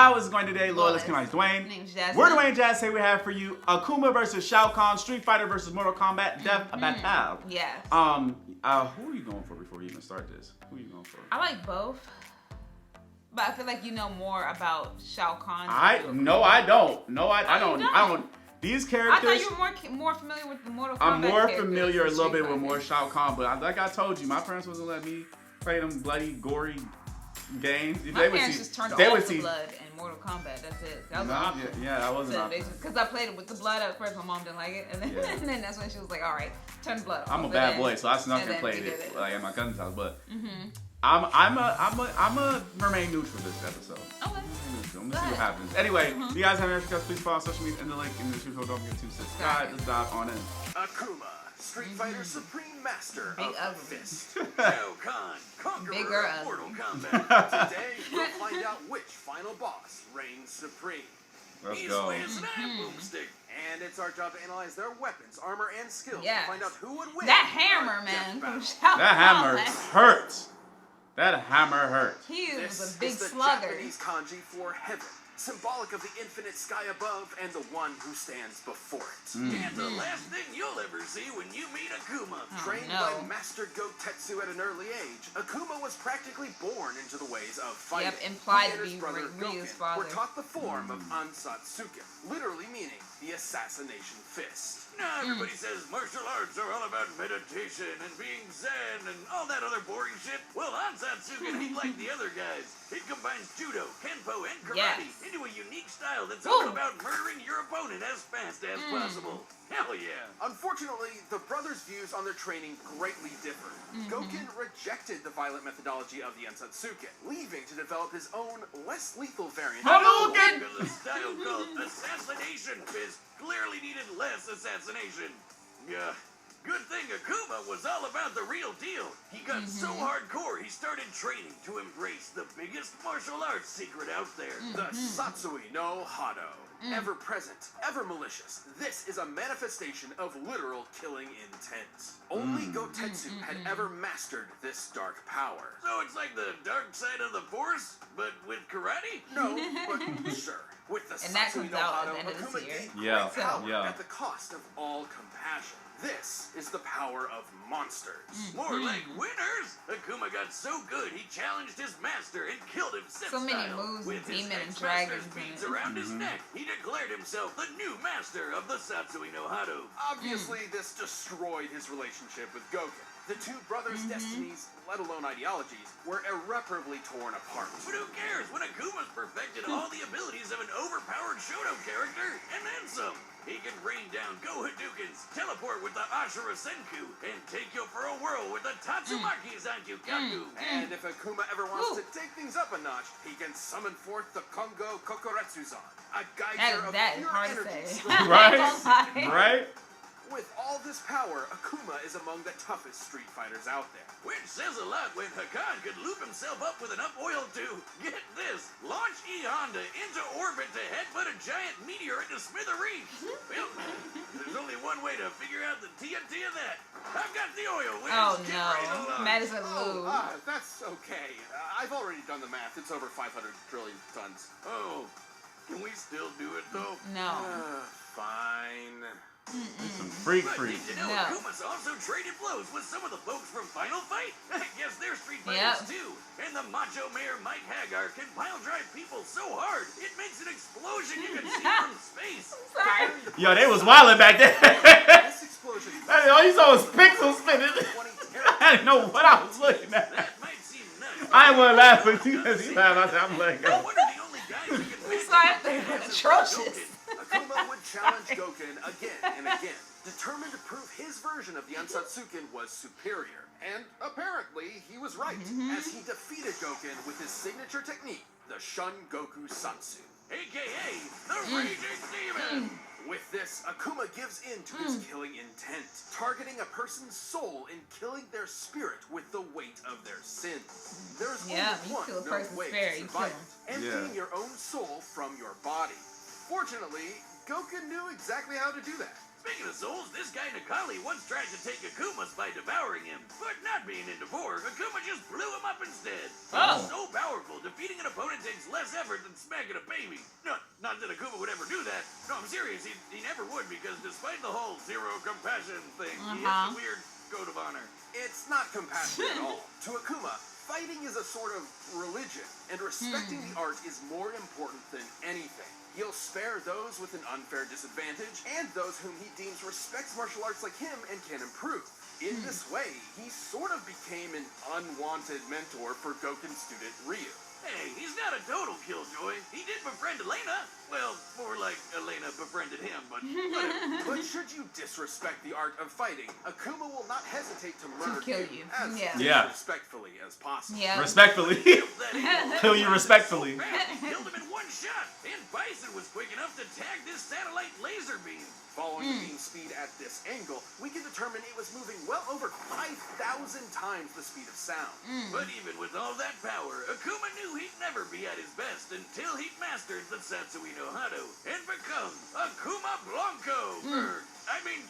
How is it going today? Loyalist Canines Dwayne. Name's Jazz. We're Dwayne Jazz. Say we have for you Akuma versus Shao Kahn, Street Fighter versus Mortal Kombat, Death Battle. Yes. Who are you going for before we even start this? Who are you going for? I like both, but I feel like you know more about Shao Kahn. No, I don't. No, I don't. These characters. I thought you were more familiar with the Mortal Kombat. I'm more familiar a little bit with more Shao Kahn, but like I told you, my parents wasn't letting me play them bloody, gory games. My parents just turned off the blood in Mortal Kombat. That's it. That was I wasn't. Because I played it with the blood at first. My mom didn't like it, and then, and then that's when she was like, "All right, turn the blood off." I'm a bad boy, so I snuck and played it like at my cousin's house. But I'm a remain neutral this episode. Okay. I'm gonna see what happens. Anyway, if you guys have any extra questions, please follow our social media in the link in the description. Don't forget to subscribe. Let's dive on in. Akuma, Street Fighter Supreme Master of Fist. Shao Kahn, Conqueror of Mortal Kombat. Today, we'll find out which final boss reigns supreme. Let's go. He's with a boomstick. And it's our job to analyze their weapons, armor, and skills to find out who would win. That hammer, man. That hammer hurts. That hammer hurts. He was a big slugger. This is the Japanese kanji for heaven, symbolic of the infinite sky above and the one who stands before it. And the last thing you'll ever see when you meet Akuma. Trained by Master Gotetsu at an early age, Akuma was practically born into the ways of fighting. Yep, implied to He and his be brother Ryu's Goken father. were taught the form of Ansatsuken, literally meaning the assassination fist. Now everybody says martial arts are all about meditation and being zen and all that other boring shit. Well, Ansatsuken ain't like the other guys. It combines judo, kenpo, and karate into a unique style that's all about murdering your opponent as fast as possible. Hell yeah. Unfortunately, the brothers' views on their training greatly differed. Goken rejected the violent methodology of the Ansatsuken, leaving to develop his own, less lethal variant. Because the style called Assassination Fist clearly needed less assassination. Yeah. Good thing Akuma was all about the real deal. He got so hardcore, he started training to embrace the biggest martial arts secret out there. The Satsui no Hado. Ever present, ever malicious. This is a manifestation of literal killing intent. Only Gotetsu had ever mastered this dark power. So it's like the dark side of the Force, but with karate? No, but sure. With the And that Satsui comes no out Hado, at the end of Akuma this year. gained great power at the cost of all compassion. This is the power of monsters. More like winners. Akuma got so good he challenged his master and killed him So many moves with demon and dragons beads around his neck. He declared himself the new master of the Satsui no Hado. Obviously, this destroyed his relationship with Goken. The two brothers' destinies, let alone ideologies, were irreparably torn apart. But who cares when Akuma's perfected all the abilities of an overpowered Shoto character and then some? He can rain down Go Hadoukens, teleport with the Ashura Senku, and take you for a whirl with the Tatsumaki Zankyukaku. And if Akuma ever wants to take things up a notch, he can summon forth the Kongo Kokoretsuzan, a geyser of pure energy. Right? With all this power, Akuma is among the toughest Street Fighters out there. Which says a lot when Hakan could loop himself up with enough oil to, get this, launch E-Honda into orbit to headbutt a giant meteor into smithereens. Well, there's only one way to figure out the TNT of that. I've got the oil. Madison Lou. That's okay. I've already done the math. It's over 500 trillion tons. Oh, can we still do it though? No. Fine. Some freak. Did you know Akuma's also traded blows with some of the folks from Final Fight? I guess they're Street Fighters too. And the Macho Mayor Mike Hagar can pile drive people so hard it makes an explosion you can see from space. Sorry. Yo, they was wildin' back there. This explosion. All you saw was pixels spinning. I didn't know what I was looking at. That might seem nuts. I wasn't laughing. You laughed. I'm like, No wonder the only guys who can It's like they're atrocious. Akuma would challenge Goken again and again, determined to prove his version of the Ansatsuken was superior. And apparently, he was right, as he defeated Goken with his signature technique, the Shun Goku Satsu. AKA the Raging Demon. With this, Akuma gives in to his killing intent, targeting a person's soul and killing their spirit with the weight of their sins. There is only one known way to survive it, emptying your own soul from your body. Fortunately, Goken knew exactly how to do that. Speaking of souls, this guy Nakali once tried to take Akuma's by devouring him, but not being into war, Akuma just blew him up instead. Oh. He's so powerful, defeating an opponent takes less effort than smacking a baby. No, not that Akuma would ever do that. No, I'm serious, he never would, because despite the whole zero compassion thing, he has a weird code of honor. It's not compassion at all. To Akuma, fighting is a sort of religion, and respecting the art is more important than anything. He'll spare those with an unfair disadvantage, and those whom he deems respects martial arts like him and can improve. In this way, he sort of became an unwanted mentor for Goken's student Ryu. Hey, he's not a total killjoy. He did befriend Elena. Well, more like Elena befriended him, but whatever. But should you disrespect the art of fighting, Akuma will not hesitate to murder kill you. as Yeah. disrespectfully as possible. Yeah. Respectfully. Kill you respectfully. He killed him in one shot, and Bison was quick enough to tag this satellite laser beam. Following the beam's speed at this angle, we can determine it was moving well over 5,000 times the speed of sound. But even with all that power, Akuma knew he'd never be at his best until he'd mastered the Satsui no Hado and become Akuma Blanco.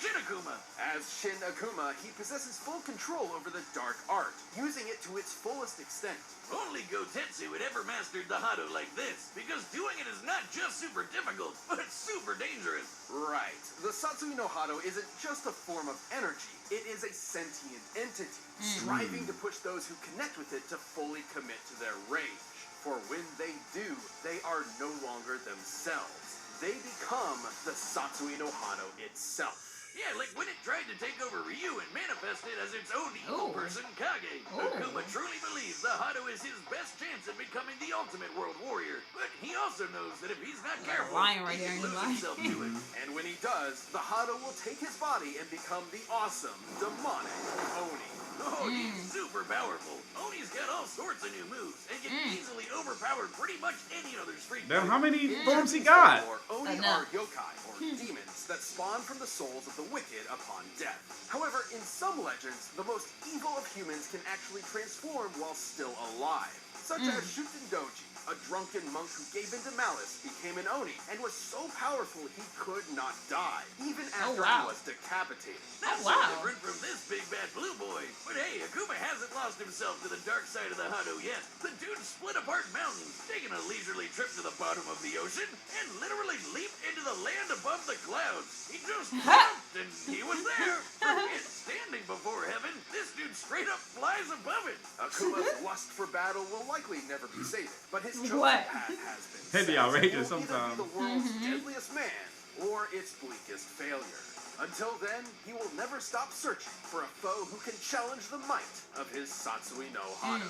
Shin Akuma. As Shin Akuma, he possesses full control over the dark art, using it to its fullest extent. Only Gotetsu had ever mastered the Hado like this, because doing it is not just super difficult, but super dangerous. Right. The Satsui no Hado isn't just a form of energy. It is a sentient entity, striving to push those who connect with it to fully commit to their rage. For when they do, they are no longer themselves. They become the Satsui no Hado itself. Yeah, like when it tried to take over Ryu and manifest it as its own evil person, Kage. Akuma truly believes the Hado is his best chance at becoming the ultimate world warrior. But he also knows that if he's not careful, lying right he here can in lose your himself to it. And when he does, the Hado will take his body and become the awesome, demonic Oni. Oh, he's super powerful. Oni's got all sorts of new moves and can easily overpower pretty much any other street Damn, fighter. how many forms he got? Oni are yokai, or demons, that spawn from the souls of the wicked upon death. However, in some legends, the most evil of humans can actually transform while still alive, such as Shuten Doji, a drunken monk who gave in to malice, became an Oni, and was so powerful he could not die, even after he was decapitated. Not so different from this big bad blue boy. But hey, Akuma hasn't lost himself to the dark side of the Hado yet. The dude split apart mountains, taking a leisurely trip to the bottom of the ocean, and literally leaped into the land above the clouds. He just jumped, and he was there. Forget standing before heaven. This dude straight up flies above it. Akuma's lust for battle will likely never be sated, but his chosen path has been It'd be set. outrageous He will either sometimes. be the world's deadliest man or its bleakest failure. Until then, he will never stop searching for a foe who can challenge the might of his Satsui no Hado.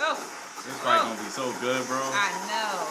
Oh, This fight gonna be so good, bro. I know.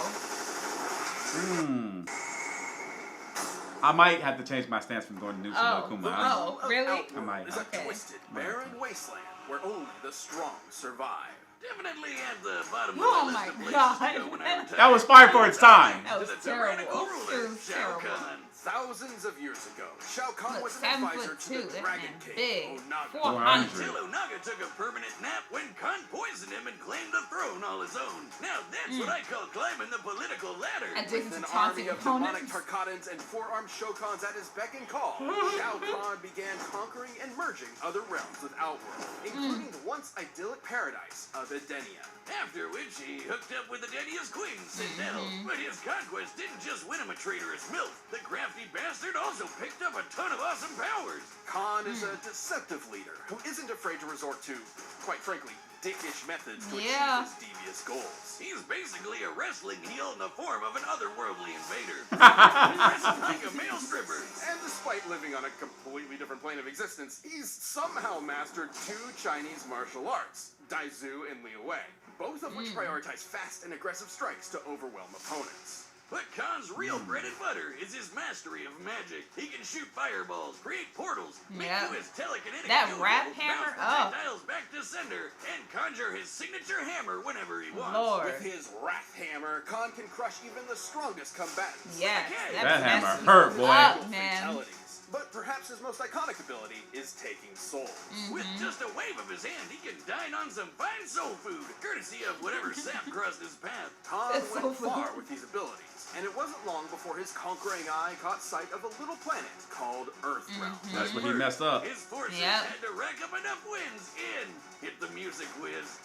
I might have to change my stance from going to New Shin Akuma. Oh, really? Outworld might. is a Okay. twisted, barren wasteland where only the strong survive. Definitely at the bottom of Oh my my list of places God. to go when I retire. That was fire for its time. That To was the terrible. tyrannical ruler, It was Shao terrible. Kahn. Thousands of years ago, Shao Kahn Look, was an 7'2", advisor to the that Dragon man King, big. Onaga. 400. Until Onaga took a permanent nap when Khan poisoned him and claimed the throne all his own. Now that's what I call climbing the political ladder. Addicted With to an army taunting of demonic opponents. Tarkatans and four-armed Shokans at his beck and call, Shao Kahn began conquering and merging other realms with Outworld, including the once idyllic paradise of Edenia. After which he hooked up with Edenia's queen, Sindel. But his conquest didn't just win him a traitorous milk. The crafty bastard also picked up a ton of awesome powers. Khan is a deceptive leader who isn't afraid to resort to, quite frankly, dickish methods to achieve his devious goals. He's basically a wrestling heel in the form of an otherworldly invader. Dressed like a male stripper. And despite living on a completely different plane of existence, he's somehow mastered two Chinese martial arts, Daizu and Liu Wei, both of which prioritize fast and aggressive strikes to overwhelm opponents. But Khan's real bread and butter is his mastery of magic. He can shoot fireballs, create portals, make you his telekinetic That yo-yo, rap bounce hammer? projectiles back to sender, and conjure his signature hammer whenever he wants. Lord. With his Wrath Hammer, Khan can crush even the strongest combatants. Yes. That hammer messed hurt, me boy. up, man. Fatalities. But perhaps his most iconic ability is taking souls. With just a wave of his hand, he can dine on some fine soul food, courtesy of whatever sap crossed his path. Khan That's so went far funny. with these abilities, And it wasn't long before his conquering eye caught sight of a little planet called Earthrealm. That's where he messed up. His forces had to rack up enough wins in. Hit the music, Wiz.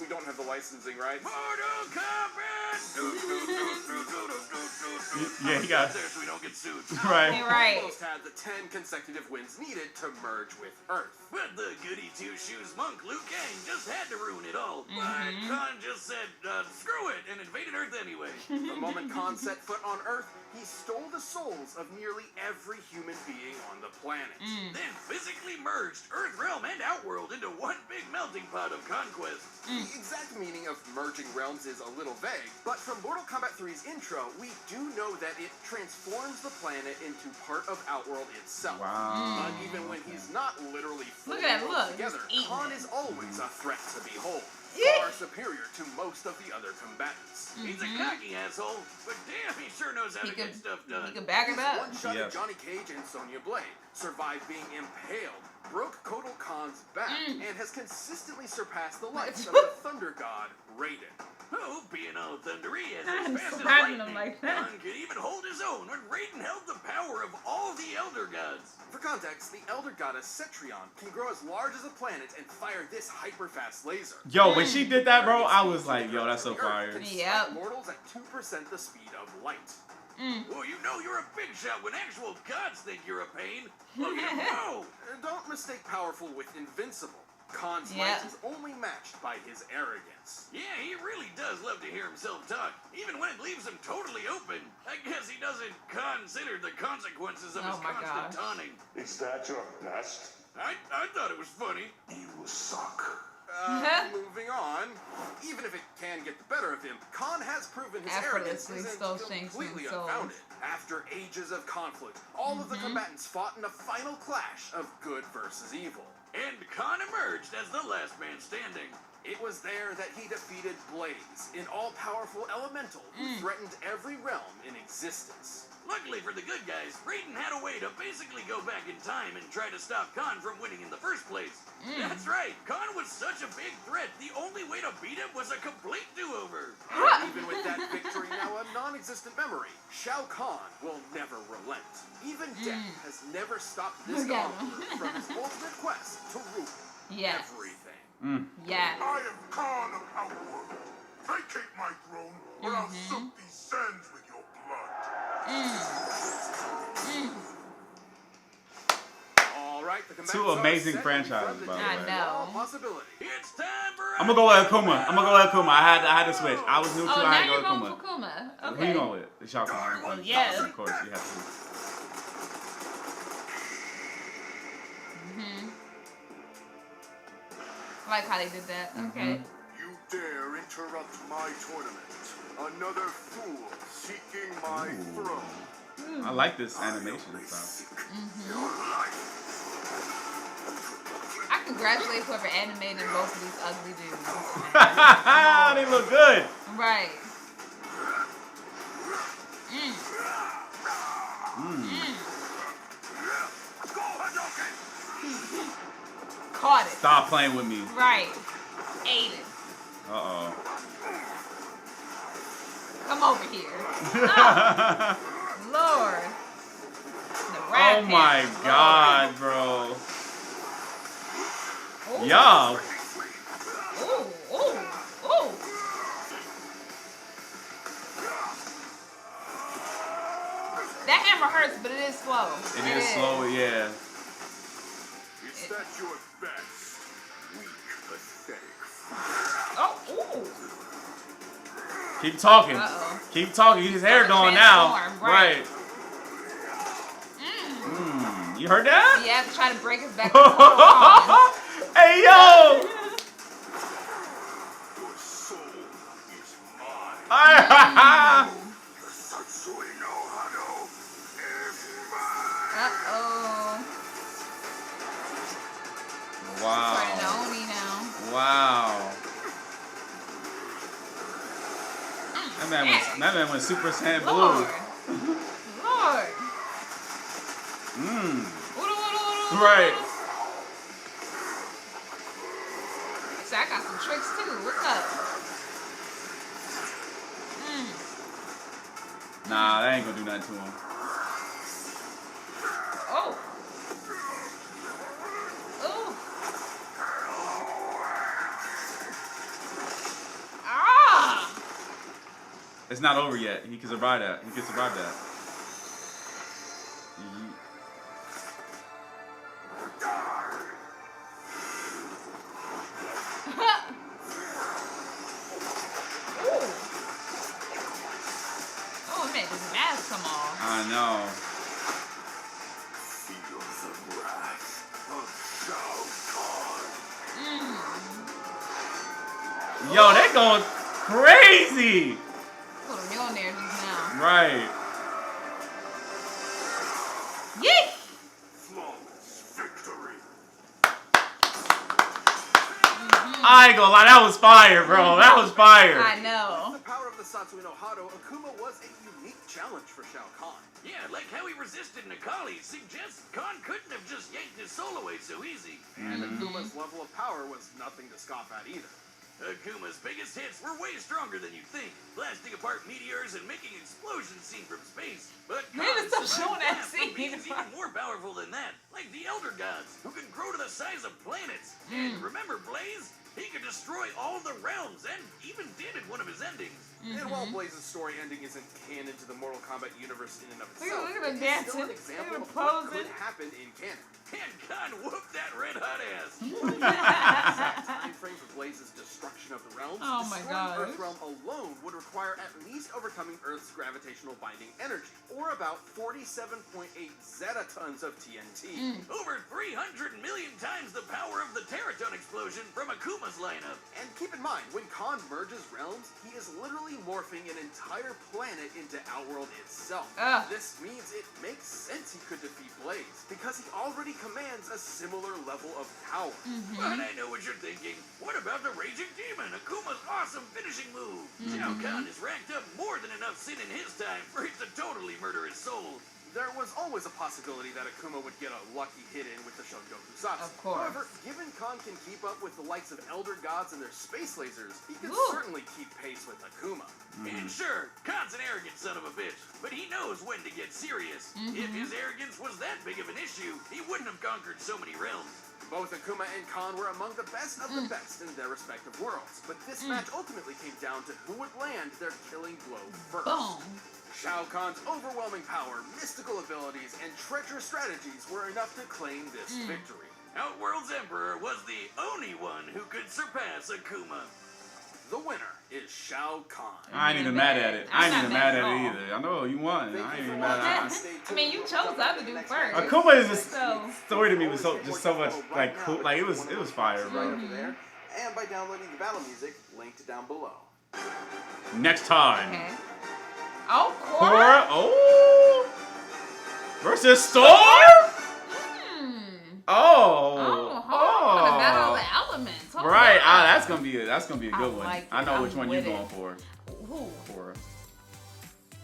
We don't have the licensing rights. Mortal Kombat! Yeah, he got there so we don't get sued. right. Right. Almost had the 10 consecutive wins needed to merge with Earth. But the goody two-shoes monk Liu Kang just had to ruin it all. But Khan just said, screw it, and invaded Earth anyway. The moment Khan set foot on Earth, he stole the souls of nearly every human being on the planet. Then physically merged Earthrealm and Outworld into one big melting pot of conquest. The exact meaning of merging realms is a little vague, but from Mortal Kombat 3's intro, we do know that it transforms the planet into part of Outworld itself. Wow. But even when he's not literally fully Look at that, rolled look, together, he's eating Khan it. is always a threat to behold. Far superior to most of the other combatants. He's a cocky asshole, but damn, he sure knows how to get stuff done. He can back it up. One shot Yeah. at Johnny Cage and Sonya Blade, survived being impaled, broke Kotal Khan's back, and has consistently surpassed the likes of the Thunder God, Raiden. Oh, being all thundery and I'm as fast as surprising lightning, him like that. Khan could even hold his own when Raiden held the power of all the Elder Gods. For context, the Elder Goddess Cetrion can grow as large as a planet and fire this hyper-fast laser. Yo, when she did that, bro, I was like, yo, that's so The Earth fire. can Yep. strike mortals at 2% the speed of light. Well, you know you're a big shot when actual gods think you're a pain. Look at him go! Don't mistake powerful with invincible. Khan's Yeah. might is only matched by his arrogance. Yeah, he really does love to hear himself talk, even when it leaves him totally open. I guess he doesn't consider the consequences of his Oh my constant gosh. taunting. Is that your best? I thought it was funny. You suck. Moving on. Even if it can get the better of him, Khan has proven his arrogance Effortlessly isn't stole Shang completely Tsung's soul. unfounded. After ages of conflict, all of the combatants fought in a final clash of good versus evil. And Khan emerged as the last man standing. It was there that he defeated Blaze, an all-powerful elemental who threatened every realm in existence. Luckily for the good guys, Raiden had a way to basically go back in time and try to stop Khan from winning in the first place. That's right, Khan was such a big threat, the only way to beat him was a complete do-over. And even with that victory now a non-existent memory, Shao Kahn will never relent. Even death has never stopped this Look at conqueror him. from his ultimate quest to rule Yes. everything. Yes. I am Khan of Outworld. Vacate my throne, or I'll soak these sands with your blood. All right, the combatants Two are amazing set franchises, in by the front of I the know. all possibility. It's time for I'm gonna go with Akuma. I had to switch. I was new to Oh, I now had to you're go going Akuma. for Kuma. Who Okay. you going with? The Shao Kahn. Well, yes. Of course, you have to. I like how they did that. Okay. You dare interrupt my tournament. Another fool seeking my throne. I like this animation style. Your life. I congratulate whoever animated both of these ugly dudes. They look good. Right. Go, Hadouken! Caught it. Stop playing with me. Right. Ate it. Uh Come over here. Lord. The oh. rat Oh my pants. God, bro. Lord. Yo. Ooh, ooh, ooh. That hammer hurts, but it is slow. It is slow, yeah. Is that your best? Weak, pathetic. Oh, ooh. Keep talking. Uh-oh. Keep talking. His hair going now. Transform, right. You heard that? Yeah, try to break his back. With Mortal Kombat. Hey, yo. Your soul is mine. Uh-oh. The Satsui no Hado is mine. Uh-oh. Wow. Starting to own me now. Wow. That man went Super Saiyan Blue. Lord. Lord. Right. So I got some tricks too. What's up? Nah, that ain't gonna do nothing to him. Oh. Oh. Ah. It's not over yet. He can survive that. He can survive that. Oh, it made his mask come off. I know. Feel the wrath of Shao Kahn. Yo, they going crazy. Put a millionaire just now. Right. Yeet! Flawless victory. I ain't gonna lie, that was fire, bro. That was fire. I know. With the power of the Satsui no Hado, Akuma was a unique challenge for Shao Kahn. Yeah, like how he resisted Nakali suggests Kahn couldn't have just yanked his soul away so easy. And Akuma's level of power was nothing to scoff at either. Akuma's biggest hits were way stronger than you think, blasting apart meteors and making explosions seen from space. But Maybe Kahn's stop showing that survived from scene. beings even more powerful than that, like the Elder Gods, who can grow to the size of planets. And remember Blaze? He could destroy all the realms, and even did in one of his endings. And while Blaze's story ending isn't canon to the Mortal Kombat universe in and of Look itself, at him it's still dancing. an example Look at him of what posing. could happen in canon. And Kahn whooped that red hot ass. Time frame for Blaze's destruction of the realms, Oh my destroying gosh. Earthrealm alone would require at least overcoming Earth's gravitational binding energy, or about 47.8 zetatons of TNT. Over 300 million times the power of the Teraton explosion from Akuma's lineup. And keep in mind, when Kahn merges realms, he is literally morphing an entire planet into Outworld itself. Ugh. This means it makes sense he could defeat Blaze, because he already commands a similar level of power. But I know what you're thinking. What about the Raging Demon, Akuma's awesome finishing move? Shao Kahn has racked up more than enough sin in his time for it to totally murder his soul. There was always a possibility that Akuma would get a lucky hit in with the Shogoku Satsu. Of course. However, given Kahn can keep up with the likes of Elder Gods and their space lasers, he can Ooh. certainly keep pace with Akuma. And sure, Khan's an arrogant son of a bitch, but he knows when to get serious. If his arrogance was that big of an issue, he wouldn't have conquered so many realms. Both Akuma and Kahn were among the best of the best in their respective worlds, but this match ultimately came down to who would land their killing blow first. Boom. Shao Kahn's overwhelming power, mystical abilities, and treacherous strategies were enough to claim this victory. Outworld's Emperor was the only one who could surpass Akuma. The winner is Shao Kahn. I ain't even mad at it. I ain't even mad at it either. I know you won. Thank I ain't you even for mad at watching. it. I mean, you chose the other dude first. Akuma is just So- story to me was just so much like cool. Like it was fire, Right bro. over there, and by downloading the battle music linked down below. Next time, Okay. Oh, Korra. Korra. Oh, versus Storm. Hmm. Oh, Oh, the battle of the elements. Hold right. on. That's gonna be a I good one. like I know it. which I'm one you're with it. going for. Who? Korra.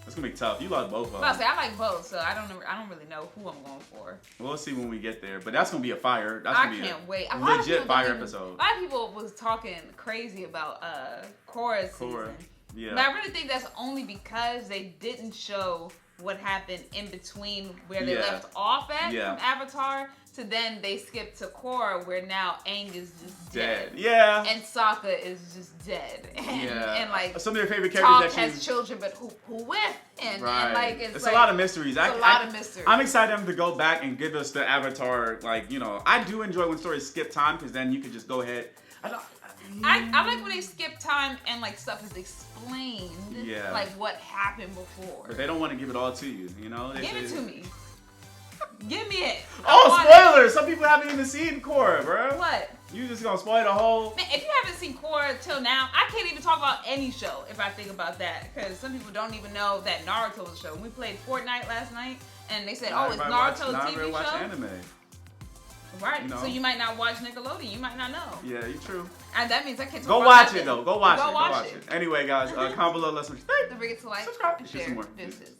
It's gonna be tough. You like both of Well, I them. say I like both, so I don't really know who I'm going for. We'll see when we get there. But that's gonna be a fire. That's I gonna be can't a wait. A lot of legit people fire don't even- episode. A lot of people was talking crazy about Korra's Korra. season. Yeah. But I really think that's only because they didn't show what happened in between where they Yeah. left off at Yeah. from Avatar to then they skipped to Korra where now Aang is just dead. Yeah. And Sokka is just dead. And, Yeah. and like some of your favorite Toph characters that you has children, but who with? And right. like it's like, a lot of mysteries. It's a lot of mysteries. I'm excited them to go back and give us the Avatar. Like I do enjoy when stories skip time because then you can just go ahead. I like when they skip time and like stuff is explained. Yeah. Like what happened before. But they don't want to give it all to you. They Give it say- to me. Give me it. I Oh, want spoilers! Some people haven't even seen Korra, bro. it. What? You just gonna spoil the whole. Man, if you haven't seen Korra till now, I can't even talk about any show if I think about that. Because some people don't even know that Naruto was a show. We played Fortnite last night and they said, oh, it's Naruto a TV watch show? anime. Right. You know. So you might not watch Nickelodeon. You might not know. Yeah, you true. And that means I can't talk Go about watch nothing. it though. Go watch Go it. watch Go watch it. Anyway, guys, comment below. Let's Don't forget to like Subscribe. and Do some share. more. Deuces.